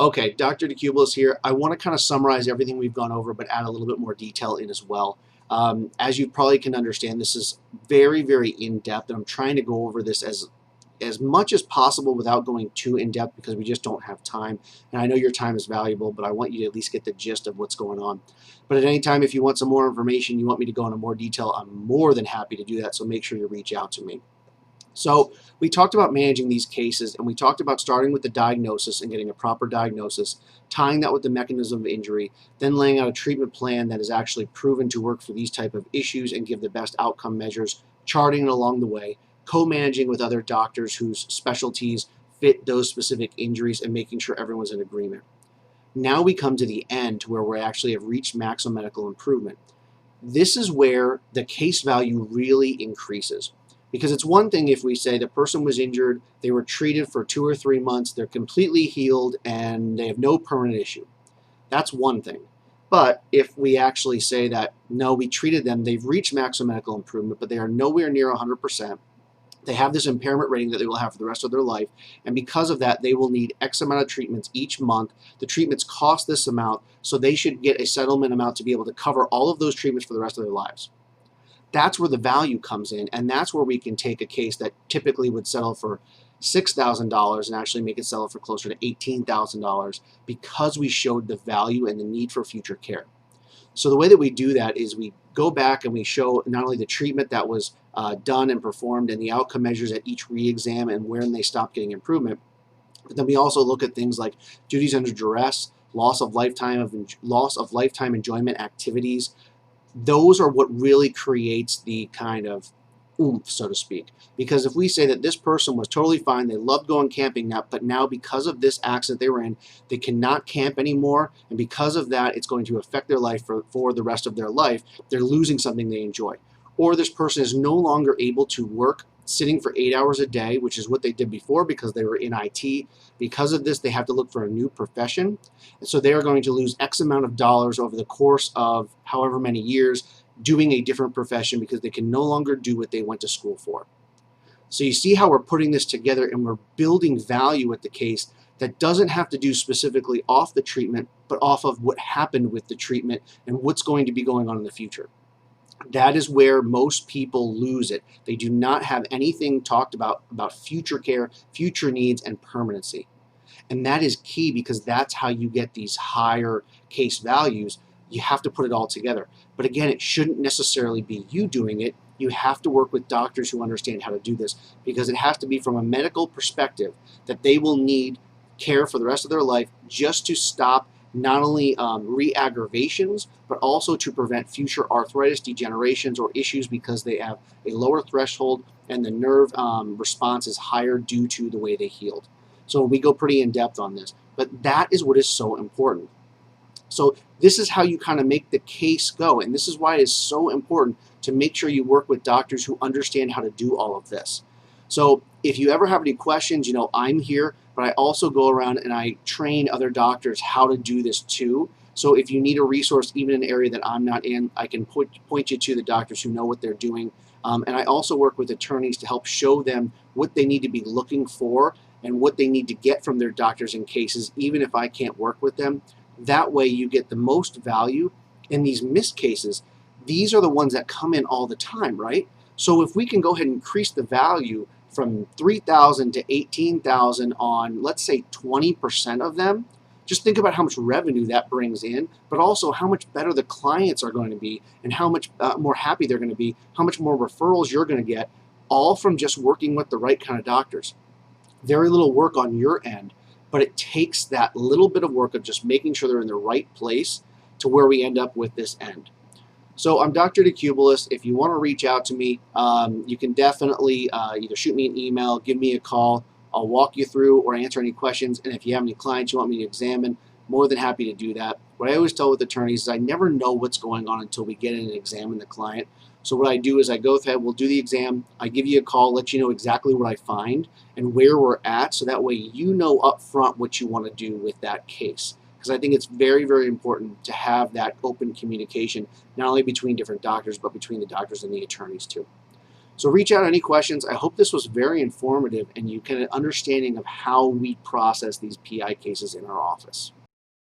Okay, Dr. DeCubellis here. I want to kind of summarize everything we've gone over, but add a little bit more detail in as well. As you probably can understand, this is very, very in-depth, and I'm trying to go over this as much as possible without going too in-depth because we just don't have time. And I know your time is valuable, but I want you to at least get the gist of what's going on. But at any time, if you want some more information, you want me to go into more detail, I'm more than happy to do that, so make sure you reach out to me. So we talked about managing these cases, and we talked about starting with the diagnosis and getting a proper diagnosis, tying that with the mechanism of injury, then laying out a treatment plan that is actually proven to work for these type of issues and give the best outcome measures, charting it along the way, co-managing with other doctors whose specialties fit those specific injuries, and making sure everyone's in agreement. Now we come to the end to where we actually have reached maximum medical improvement. This is where the case value really increases. Because it's one thing if we say the person was injured, they were treated for 2 or 3 months, they're completely healed, and they have no permanent issue. That's one thing. But if we actually say that, no, we treated them, they've reached maximum medical improvement, but they are nowhere near 100%, they have this impairment rating that they will have for the rest of their life, and because of that, they will need X amount of treatments each month. The treatments cost this amount, so they should get a settlement amount to be able to cover all of those treatments for the rest of their lives. That's where the value comes in, and that's where we can take a case that typically would settle for $6,000 and actually make it settle for closer to $18,000 because we showed the value and the need for future care. So the way that we do that is we go back and we show not only the treatment that was done and performed and the outcome measures at each re-exam and when they stop getting improvement, but then we also look at things like duties under duress, loss of lifetime enjoyment activities. Those are what really creates the kind of oomph, so to speak. Because if we say that this person was totally fine, they loved going camping now, but now because of this accident they were in, they cannot camp anymore, and because of that, it's going to affect their life for the rest of their life, they're losing something they enjoy. Or this person is no longer able to work sitting for 8 hours a day, which is what they did before because they were in IT. Because of this, they have to look for a new profession. And so they are going to lose X amount of dollars over the course of however many years doing a different profession because they can no longer do what they went to school for. So you see how we're putting this together and we're building value with the case that doesn't have to do specifically off the treatment, but off of what happened with the treatment and what's going to be going on in the future. That is where most people lose it. They do not have anything talked about future care, future needs, and permanency. And that is key because that's how you get these higher case values. You have to put it all together. But again, it shouldn't necessarily be you doing it. You have to work with doctors who understand how to do this because it has to be from a medical perspective that they will need care for the rest of their life just to stop not only re-aggravations, but also to prevent future arthritis, degenerations, or issues because they have a lower threshold and the nerve response is higher due to the way they healed. So we go pretty in depth on this, but that is what is so important. So this is how you kind of make the case go, and this is why it is so important to make sure you work with doctors who understand how to do all of this. So if you ever have any questions, you know, I'm here, but I also go around and I train other doctors how to do this too. So if you need a resource, even in an area that I'm not in, I can point you to the doctors who know what they're doing. And I also work with attorneys to help show them what they need to be looking for and what they need to get from their doctors in cases, even if I can't work with them. That way you get the most value. In these missed cases, these are the ones that come in all the time, right? So if we can go ahead and increase the value from 3,000 to 18,000 on, let's say, 20% of them, just think about how much revenue that brings in, but also how much better the clients are going to be and how much more happy they're going to be, how much more referrals you're going to get, all from just working with the right kind of doctors. Very little work on your end, but it takes that little bit of work of just making sure they're in the right place to where we end up with this end. So I'm Dr. DeCubellis. If you want to reach out to me, you can definitely either shoot me an email, give me a call. I'll walk you through or answer any questions. And if you have any clients you want me to examine, more than happy to do that. What I always tell with attorneys is I never know what's going on until we get in and examine the client. So what I do is I go ahead, we'll do the exam, I give you a call, let you know exactly what I find and where we're at, so that way you know up front what you want to do with that case. Because I think it's very, very important to have that open communication, not only between different doctors, but between the doctors and the attorneys too. So reach out any questions. I hope this was very informative and you get an understanding of how we process these PI cases in our office.